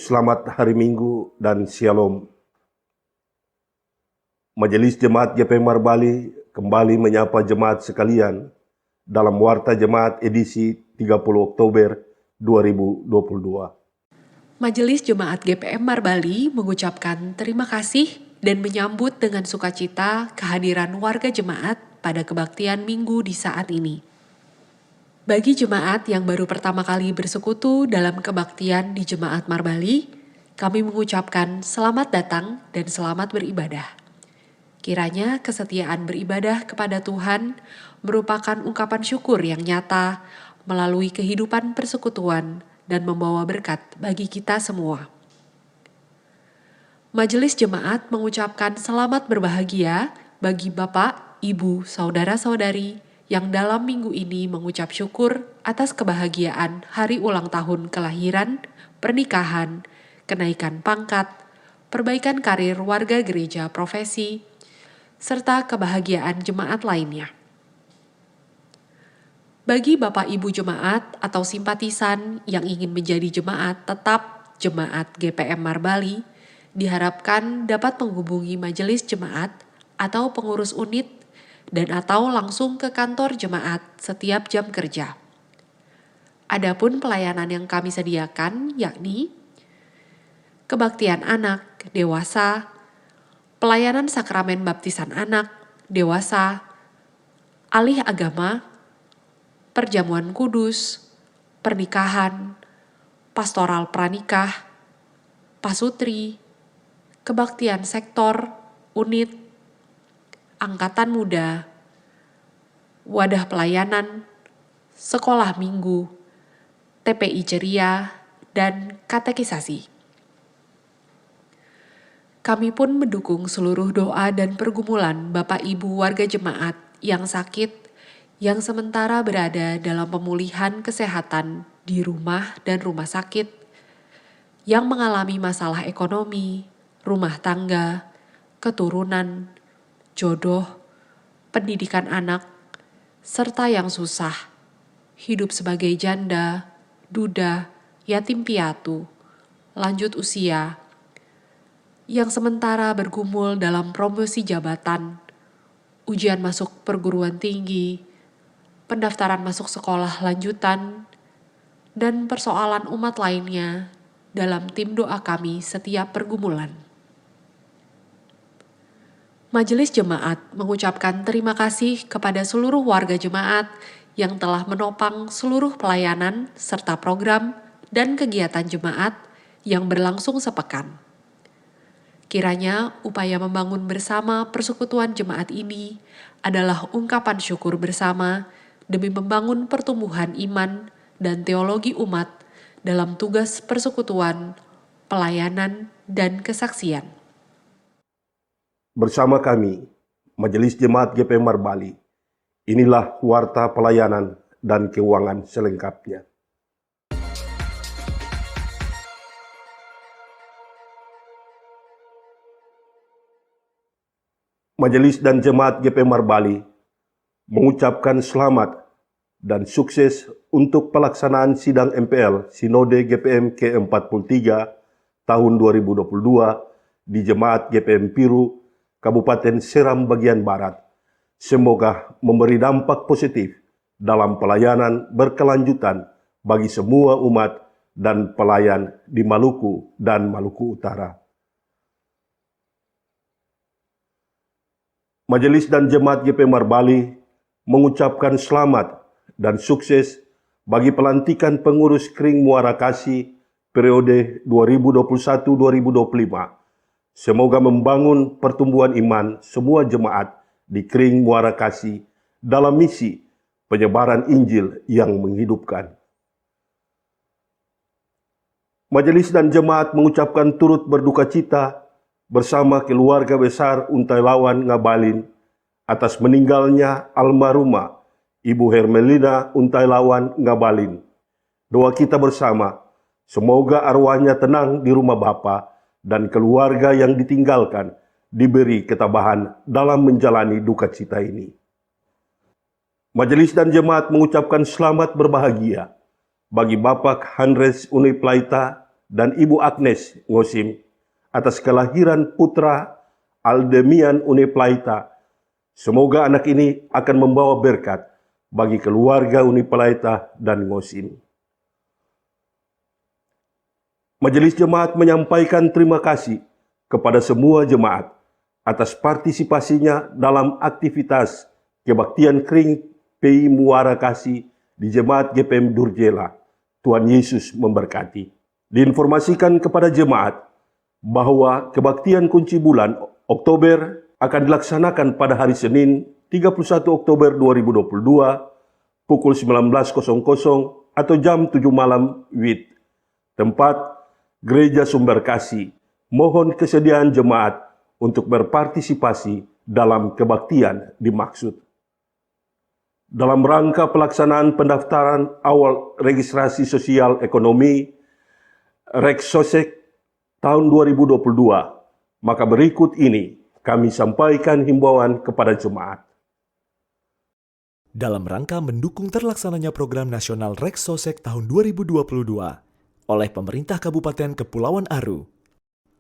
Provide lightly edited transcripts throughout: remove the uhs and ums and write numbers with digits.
Selamat hari Minggu dan Shalom. Majelis Jemaat GPM Marbali kembali menyapa jemaat sekalian dalam Warta Jemaat edisi 30 Oktober 2022. Majelis Jemaat GPM Marbali mengucapkan terima kasih dan menyambut dengan sukacita kehadiran warga jemaat pada kebaktian Minggu di saat ini. Bagi jemaat yang baru pertama kali bersekutu dalam kebaktian di Jemaat Marbali, kami mengucapkan selamat datang dan selamat beribadah. Kiranya kesetiaan beribadah kepada Tuhan merupakan ungkapan syukur yang nyata melalui kehidupan persekutuan dan membawa berkat bagi kita semua. Majelis Jemaat mengucapkan selamat berbahagia bagi Bapak, Ibu, Saudara-saudari yang dalam minggu ini mengucap syukur atas kebahagiaan hari ulang tahun kelahiran, pernikahan, kenaikan pangkat, perbaikan karir warga gereja profesi, serta kebahagiaan jemaat lainnya. Bagi Bapak Ibu jemaat atau simpatisan yang ingin menjadi jemaat tetap Jemaat GPM Marbali, diharapkan dapat menghubungi majelis jemaat atau pengurus unit dan atau langsung ke kantor jemaat setiap jam kerja. Adapun pelayanan yang kami sediakan yakni kebaktian anak, dewasa, pelayanan sakramen baptisan anak, dewasa, alih agama, perjamuan kudus, pernikahan, pastoral pranikah, pasutri, kebaktian sektor, unit, angkatan muda, wadah pelayanan, sekolah minggu, TPI ceria, dan katekisasi. Kami pun mendukung seluruh doa dan pergumulan Bapak Ibu warga jemaat yang sakit, yang sementara berada dalam pemulihan kesehatan di rumah dan rumah sakit, yang mengalami masalah ekonomi, rumah tangga, keturunan, jodoh, pendidikan anak, serta yang susah, hidup sebagai janda, duda, yatim piatu, lanjut usia, yang sementara bergumul dalam promosi jabatan, ujian masuk perguruan tinggi, pendaftaran masuk sekolah lanjutan, dan persoalan umat lainnya dalam tim doa kami setiap pergumulan. Majelis Jemaat mengucapkan terima kasih kepada seluruh warga jemaat yang telah menopang seluruh pelayanan serta program dan kegiatan jemaat yang berlangsung sepekan. Kiranya upaya membangun bersama persekutuan jemaat ini adalah ungkapan syukur bersama demi membangun pertumbuhan iman dan teologi umat dalam tugas persekutuan, pelayanan, dan kesaksian. Bersama kami, Majelis Jemaat GPM Marbali, inilah warta pelayanan dan keuangan selengkapnya. Majelis dan Jemaat GPM Marbali mengucapkan selamat dan sukses untuk pelaksanaan sidang MPL Sinode GPM ke-43 tahun 2022 di Jemaat GPM Piru, Kabupaten Seram bagian Barat. Semoga memberi dampak positif dalam pelayanan berkelanjutan bagi semua umat dan pelayan di Maluku dan Maluku Utara. Majelis dan Jemaat GPM Marbali mengucapkan selamat dan sukses bagi pelantikan pengurus Kring Muara Kasih periode 2021-2025. Semoga membangun pertumbuhan iman semua jemaat di Kring Muara Kasih dalam misi penyebaran Injil yang menghidupkan. Majelis dan jemaat mengucapkan turut berduka cita bersama keluarga besar Untai Lawan Ngabalin atas meninggalnya almarhumah Ibu Hermelina Untai Lawan Ngabalin. Doa kita bersama, semoga arwahnya tenang di rumah Bapa dan keluarga yang ditinggalkan diberi ketabahan dalam menjalani duka cita ini. Majelis dan jemaat mengucapkan selamat berbahagia bagi Bapak Handres Uniplaita dan Ibu Agnes Ngosim atas kelahiran putra Aldemian Uniplaita. Semoga anak ini akan membawa berkat bagi keluarga Uniplaita dan Ngosim. Majelis Jemaat menyampaikan terima kasih kepada semua jemaat atas partisipasinya dalam aktivitas kebaktian kering PI Muara Kasih di Jemaat GPM Durjela. Tuhan Yesus memberkati. Diinformasikan kepada jemaat bahwa kebaktian kunci bulan Oktober akan dilaksanakan pada hari Senin 31 Oktober 2022 pukul 19.00 atau jam 7 malam WIB. Tempat Gereja Sumber Kasih. Mohon kesediaan jemaat untuk berpartisipasi dalam kebaktian dimaksud. Dalam rangka pelaksanaan pendaftaran awal registrasi sosial ekonomi Reksosek tahun 2022, maka berikut ini kami sampaikan himbauan kepada jemaat. Dalam rangka mendukung terlaksananya program nasional Reksosek tahun 2022 oleh pemerintah Kabupaten Kepulauan Aru,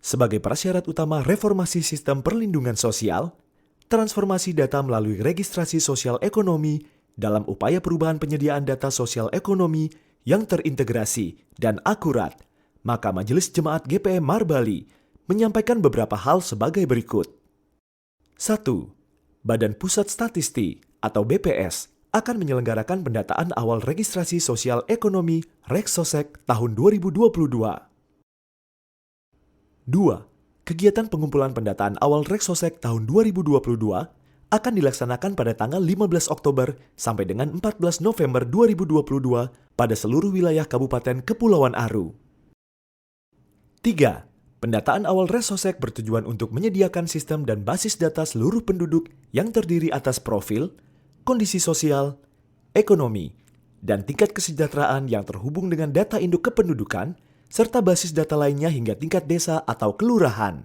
sebagai prasyarat utama reformasi sistem perlindungan sosial, transformasi data melalui registrasi sosial ekonomi dalam upaya perubahan penyediaan data sosial ekonomi yang terintegrasi dan akurat, maka Majelis Jemaat GPM Marbali menyampaikan beberapa hal sebagai berikut. 1. Badan Pusat Statistik atau BPS akan menyelenggarakan pendataan awal registrasi sosial ekonomi Reksosek tahun 2022. 2. Kegiatan pengumpulan pendataan awal Reksosek tahun 2022 akan dilaksanakan pada tanggal 15 Oktober sampai dengan 14 November 2022 pada seluruh wilayah Kabupaten Kepulauan Aru. 3. Pendataan awal Reksosek bertujuan untuk menyediakan sistem dan basis data seluruh penduduk yang terdiri atas profil, kondisi sosial, ekonomi, dan tingkat kesejahteraan yang terhubung dengan data induk kependudukan, serta basis data lainnya hingga tingkat desa atau kelurahan.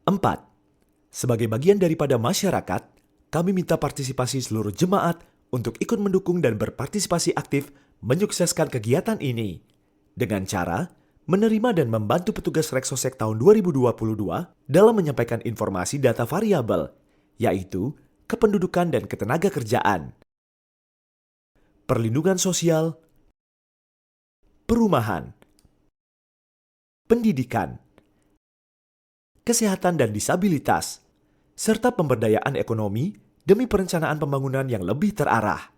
4. Sebagai bagian daripada masyarakat, kami minta partisipasi seluruh jemaat untuk ikut mendukung dan berpartisipasi aktif menyukseskan kegiatan ini dengan cara menerima dan membantu petugas Reksosek tahun 2022 dalam menyampaikan informasi data variabel, yaitu kependudukan dan ketenaga kerjaan, perlindungan sosial, perumahan, pendidikan, kesehatan dan disabilitas, serta pemberdayaan ekonomi demi perencanaan pembangunan yang lebih terarah.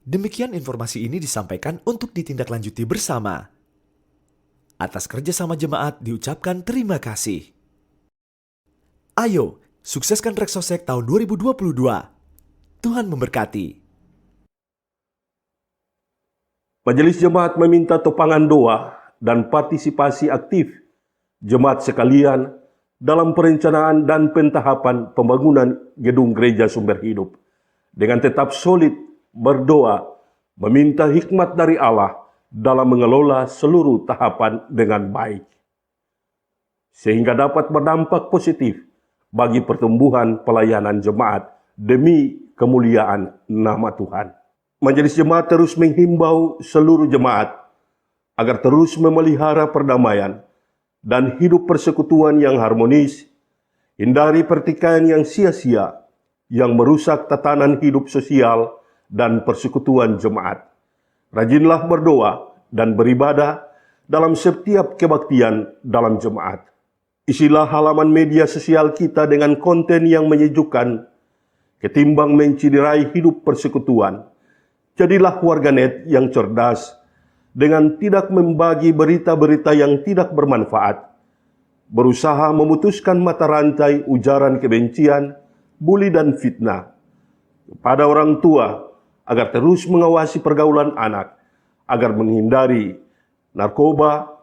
Demikian informasi ini disampaikan untuk ditindaklanjuti bersama. Atas kerjasama jemaat diucapkan terima kasih. Ayo, sukseskan Reksosek tahun 2022. Tuhan memberkati. Majelis Jemaat meminta topangan doa dan partisipasi aktif jemaat sekalian dalam perencanaan dan pentahapan pembangunan gedung Gereja Sumber Hidup dengan tetap solid berdoa meminta hikmat dari Allah dalam mengelola seluruh tahapan dengan baik sehingga dapat berdampak positif bagi pertumbuhan pelayanan jemaat demi kemuliaan nama Tuhan. Majelis Jemaat terus menghimbau seluruh jemaat agar terus memelihara perdamaian dan hidup persekutuan yang harmonis, hindari pertikaian yang sia-sia yang merusak tatanan hidup sosial dan persekutuan jemaat. Rajinlah berdoa dan beribadah dalam setiap kebaktian dalam jemaat. Isilah halaman media sosial kita dengan konten yang menyejukkan, ketimbang menciderai hidup persekutuan. Jadilah warganet yang cerdas, dengan tidak membagi berita-berita yang tidak bermanfaat, berusaha memutuskan mata rantai ujaran kebencian, buli dan fitnah. Kepada orang tua, agar terus mengawasi pergaulan anak, agar menghindari narkoba,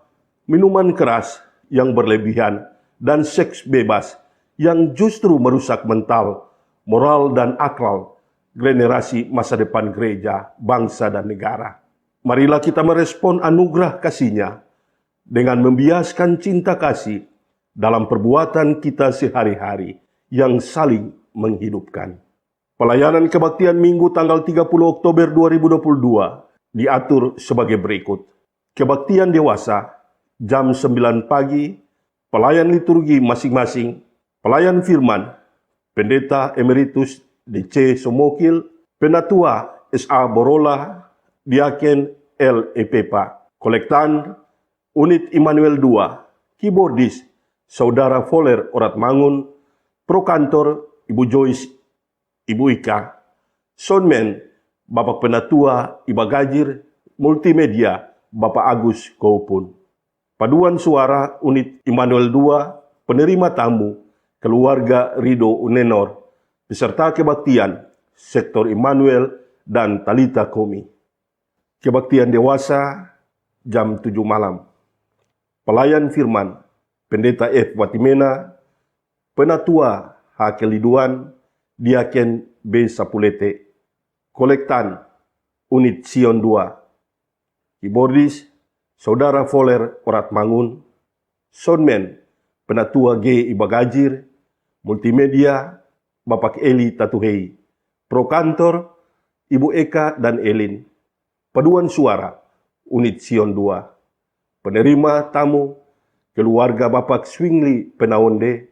minuman keras yang berlebihan, dan seks bebas yang justru merusak mental, moral, dan akal generasi masa depan gereja, bangsa, dan negara. Marilah kita merespon anugerah kasih-Nya dengan membiaskan cinta kasih dalam perbuatan kita sehari-hari yang saling menghidupkan. Pelayanan kebaktian Minggu tanggal 30 Oktober 2022 diatur sebagai berikut. Kebaktian dewasa, jam 9 pagi, pelayan liturgi masing-masing, pelayan firman, Pendeta Emeritus DC Somokil, Penatua SA Borola, Diaken L. Epepa, Kolektan, Unit Immanuel II, Keyboardis, Saudara Foler Orat Mangun, Prokantor Ibu Joyce, Ibu Ika, Soundman, Bapak Penatua Iba Gajir, Multimedia, Bapak Agus Koupun. Paduan suara Unit Immanuel II, penerima tamu, keluarga Rido Unenor, peserta kebaktian, Sektor Immanuel dan Talita Komi. Kebaktian dewasa, jam 7 malam. Pelayan firman, Pendeta F. Watimena, Penatua H. Keliduan, Diaken B. Sapulete, Kolektan, Unit Sion II, Keyboardis, Saudara Foler Orat Mangun, Soundman, Penatua G. Ibagajir, Multimedia, Bapak Eli Tatuhei, Prokantor, Ibu Eka dan Elin, Paduan suara, Unit Sion II, penerima tamu, keluarga Bapak Swingli Penaonde,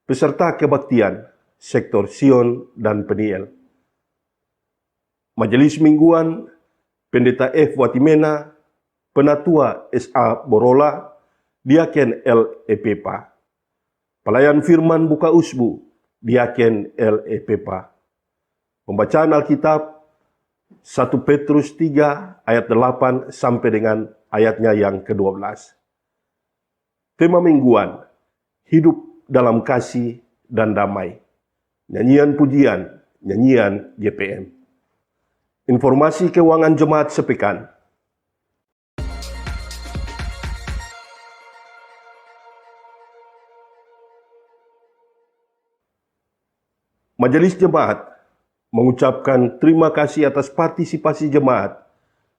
peserta kebaktian, Sektor Sion dan Peniel. Majelis Mingguan, Pendeta F. Watimena, Penatua SA Borola, Diaken L. Epepa. Pelayan firman buka usbu, Diaken L. Epepa. Pembacaan Alkitab 1 Petrus 3 ayat 8 sampai dengan ayatnya yang ke-12. Tema mingguan, hidup dalam kasih dan damai. Nyanyian pujian, nyanyian GPM. Informasi keuangan jemaat sepekan. Majelis Jemaat mengucapkan terima kasih atas partisipasi jemaat,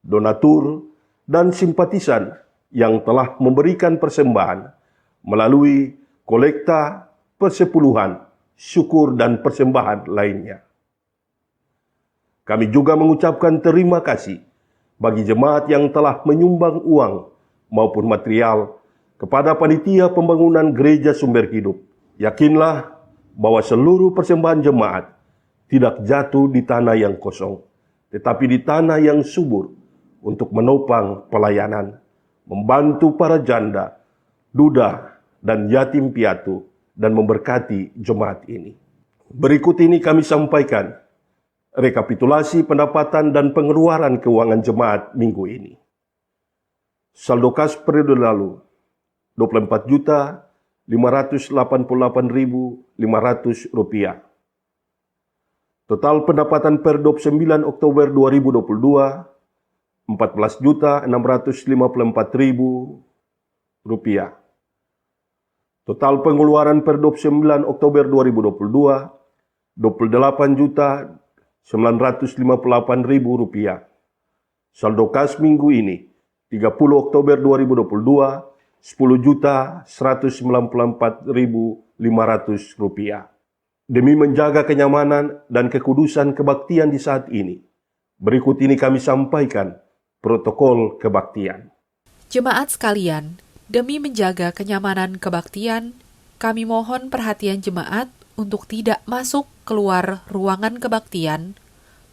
donatur, dan simpatisan yang telah memberikan persembahan melalui kolekta, persepuluhan, syukur, dan persembahan lainnya. Kami juga mengucapkan terima kasih bagi jemaat yang telah menyumbang uang maupun material kepada panitia pembangunan Gereja Sumber Hidup. Yakinlah bahwa seluruh persembahan jemaat tidak jatuh di tanah yang kosong, tetapi di tanah yang subur untuk menopang pelayanan, membantu para janda, duda, dan yatim piatu, dan memberkati jemaat ini. Berikut ini kami sampaikan rekapitulasi pendapatan dan pengeluaran keuangan jemaat minggu ini. Saldo kas periode lalu, 24.588.500 rupiah. Total pendapatan per 29 Oktober 2022, 14.654.000 rupiah. Total pengeluaran per 29 Oktober 2022, 28.958.000 rupiah. Saldo kas minggu ini, 30 Oktober 2022, 10.194.500 rupiah. Demi menjaga kenyamanan dan kekudusan kebaktian di saat ini, berikut ini kami sampaikan protokol kebaktian. Jemaat sekalian, demi menjaga kenyamanan kebaktian, kami mohon perhatian jemaat untuk tidak masuk keluar ruangan kebaktian,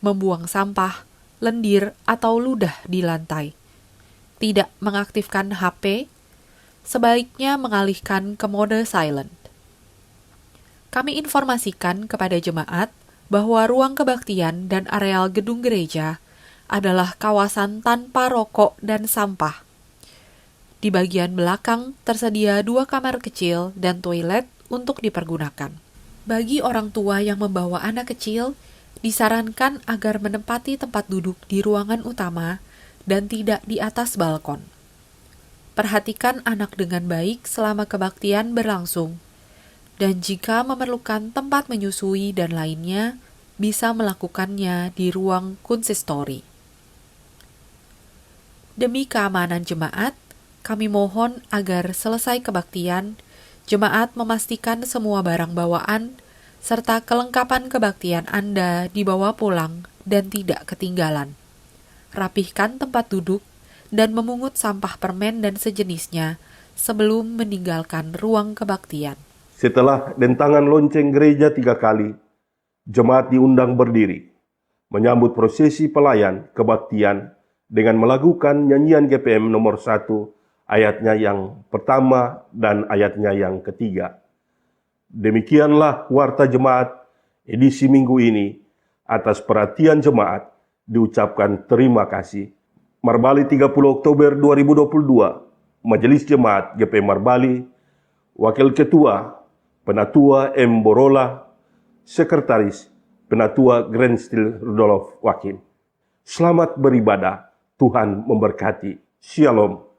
membuang sampah, lendir, atau ludah di lantai. Tidak mengaktifkan HP, sebaiknya mengalihkan ke mode silent. Kami informasikan kepada jemaat bahwa ruang kebaktian dan areal gedung gereja adalah kawasan tanpa rokok dan sampah. Di bagian belakang tersedia 2 kamar kecil dan toilet untuk dipergunakan. Bagi orang tua yang membawa anak kecil, disarankan agar menempati tempat duduk di ruangan utama dan tidak di atas balkon. Perhatikan anak dengan baik selama kebaktian berlangsung, dan jika memerlukan tempat menyusui dan lainnya, bisa melakukannya di ruang konsistori. Demi keamanan jemaat, kami mohon agar selesai kebaktian, jemaat memastikan semua barang bawaan serta kelengkapan kebaktian Anda dibawa pulang dan tidak ketinggalan. rapihkan tempat duduk, dan memungut sampah permen dan sejenisnya sebelum meninggalkan ruang kebaktian. Setelah dentangan lonceng gereja 3 kali, jemaat diundang berdiri, menyambut prosesi pelayan kebaktian dengan melakukan nyanyian GPM nomor 1, ayatnya yang pertama dan ayatnya yang ketiga. Demikianlah warta jemaat edisi minggu ini. Atas perhatian jemaat diucapkan terima kasih. Marbali 30 Oktober 2022, Majelis Jemaat GPM Marbali, Wakil Ketua Penatua M. Borola, Sekretaris Penatua Grand Stil Rudolf Wakin. Selamat beribadah, Tuhan memberkati. Shalom.